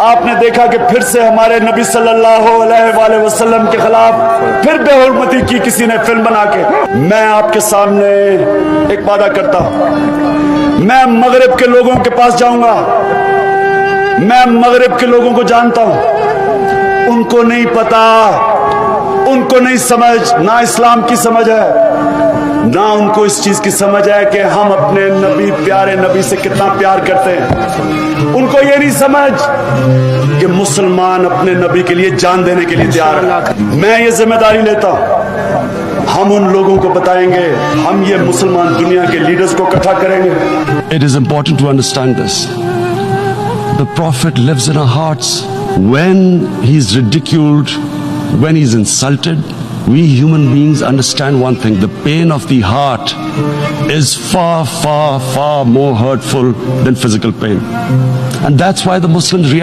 आपने देखा कि फिर से हमारे नबी सल्लल्लाहु अलैहि वसल्लम के खिलाफ फिर बेहुरमती की किसी ने फिल्म बना के। मैं आपके सामने एक वादा करता हूं, मैं मगरब के लोगों के पास जाऊंगा। मैं मगरब के लोगों को जानता हूं, उनको नहीं पता, उनको नहीं समझ, ना इस्लाम की समझ है, ना उनको इस चीज की समझ है कि हम अपने नबी, प्यारे नबी से कितना प्यार करते हैं। उनको ये नहीं समझ कि मुसलमान अपने नबी के लिए जान देने के लिए तैयार है। मैं ये जिम्मेदारी लेता हूं, हम उन लोगों को बताएंगे, हम ये मुसलमान दुनिया के लीडर्स को इकट्ठा करेंगे। It is important to understand this. The Prophet lives in our hearts. When he is ridiculed, when he is insulted, we human beings understand one thing: the pain of the heart is far, far, far more hurtful than physical pain. And that's why the Muslims react